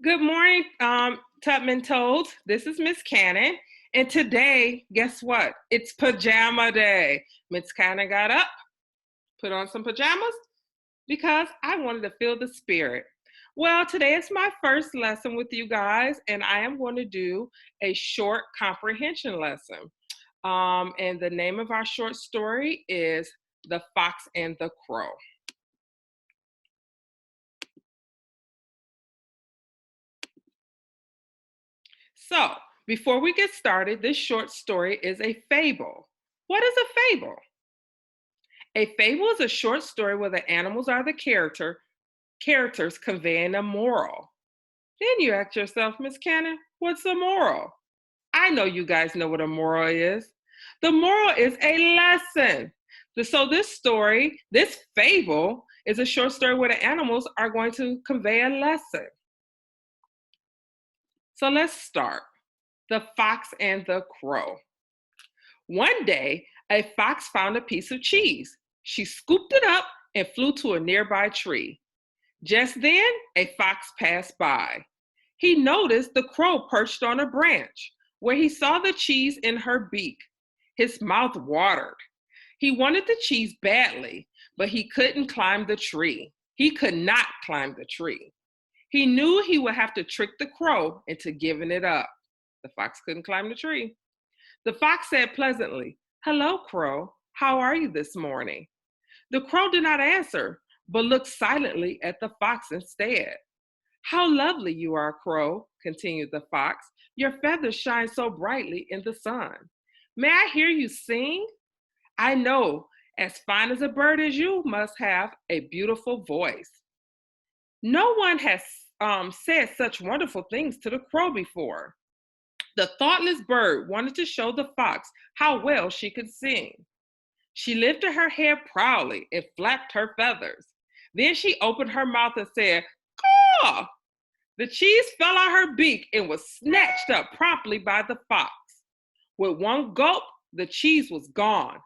Good morning, Tubman Toads. This is Miss Cannon. And today, guess what? It's pajama day. Miss Cannon got up, put on some pajamas because I wanted to feel the spirit. Well, today is my first lesson with you guys, and I am going to do a short comprehension lesson. And the name of our short story is The Fox and the Crow. So, before we get started, this short story is a fable. What is a fable? A fable is a short story where the animals are the characters conveying a moral. Then you ask yourself, Miss Cannon, what's a moral? I know you guys know what a moral is. The moral is a lesson. So this fable, is a short story where the animals are going to convey a lesson. So let's start. The Fox and the Crow. One day, a fox found a piece of cheese. She scooped it up and flew to a nearby tree. Just then, a fox passed by. He noticed the crow perched on a branch, where he saw the cheese in her beak. His mouth watered. He wanted the cheese badly, but he couldn't climb the tree. He could not climb the tree. He knew he would have to trick the crow into giving it up. The fox couldn't climb the tree. The fox said pleasantly, "Hello, Crow. How are you this morning?" The crow did not answer, but looked silently at the fox instead. "How lovely you are, Crow," continued the fox. "Your feathers shine so brightly in the sun. May I hear you sing? I know, as fine as a bird as you must have a beautiful voice." No one has said such wonderful things to the crow before. The thoughtless bird wanted to show the fox how well she could sing. She lifted her head proudly and flapped her feathers. Then she opened her mouth and said, "Caw!" The cheese fell out her beak and was snatched up promptly by the fox. With one gulp, the cheese was gone.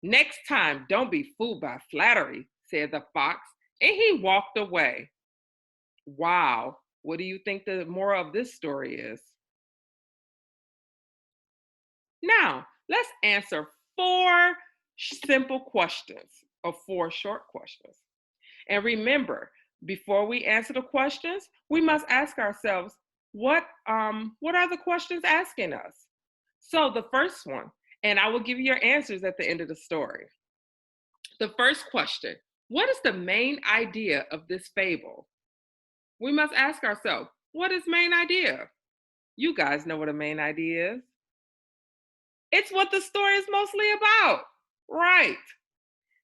"Next time, don't be fooled by flattery," said the fox, and he walked away. Wow, what do you think the moral of this story is? Now, let's answer four simple questions or four short questions. And remember, before we answer the questions, we must ask ourselves, what are the questions asking us? So the first one, and I will give you your answers at the end of the story. The first question, what is the main idea of this fable? We must ask ourselves, what is main idea? You guys know what a main idea is. It's what the story is mostly about. Right.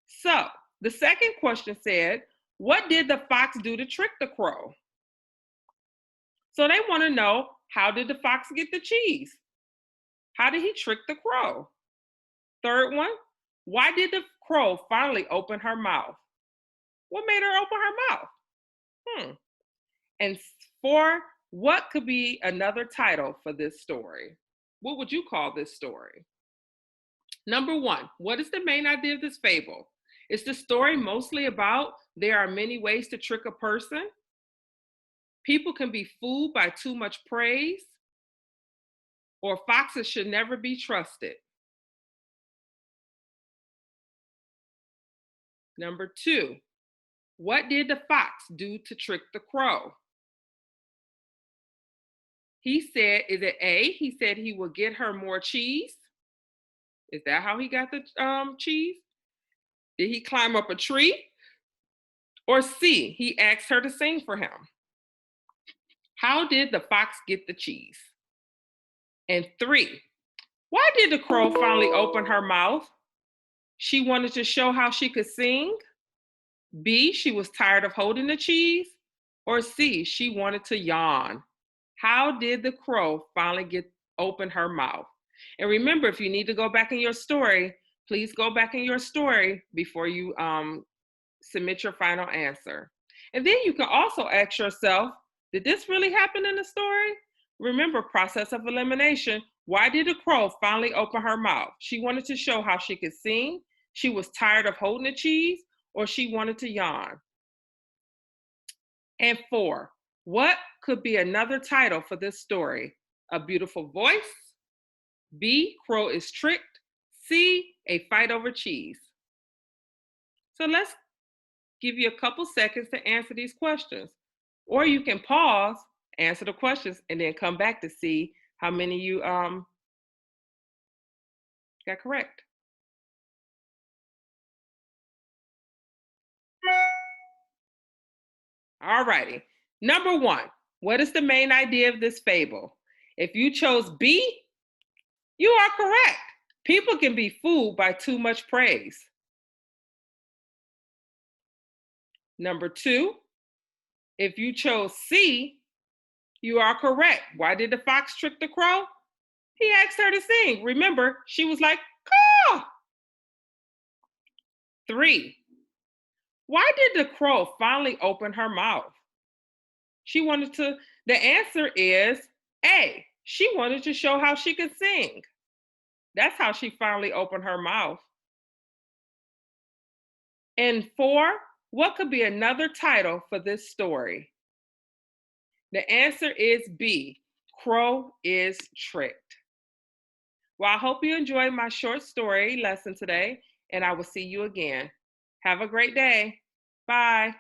So the second question said, what did the fox do to trick the crow? So they want to know, how did the fox get the cheese? How did he trick the crow? Third one, why did the crow finally open her mouth? What made her open her mouth? Hmm. And four, what could be another title for this story? What would you call this story? Number one, what is the main idea of this fable? Is the story mostly about there are many ways to trick a person? People can be fooled by too much praise? Or foxes should never be trusted? Number two, what did the fox do to trick the crow? He said, is it A, he said he would get her more cheese? Is that how he got the cheese? Did he climb up a tree? Or C, he asked her to sing for him? How did the fox get the cheese? And three, why did the crow finally open her mouth? She wanted to show how she could sing? B, she was tired of holding the cheese? Or C, she wanted to yawn? How did the crow finally open her mouth? And remember, if you need to go back in your story, please go back in your story before you submit your final answer. And then you can also ask yourself, did this really happen in the story? Remember, process of elimination. Why did the crow finally open her mouth? She wanted to show how she could sing, she was tired of holding the cheese, or she wanted to yawn. And four, What could be another title for this story? A Beautiful Voice, B, Crow is Tricked, C, A Fight Over Cheese. So let's give you a couple seconds to answer these questions. Or you can pause, answer the questions, and then come back to see how many you got correct. All righty. Number one, what is the main idea of this fable? If you chose B, you are correct. People can be fooled by too much praise. Number two, if you chose C, you are correct. Why did the fox trick the crow? He asked her to sing. Remember, she was like, caw. Three, why did the crow finally open her mouth? She wanted to, the answer is A. She wanted to show how she could sing. That's how she finally opened her mouth. And four, what could be another title for this story? The answer is B. Crow is tricked. Well, I hope you enjoyed my short story lesson today, and I will see you again. Have a great day. Bye.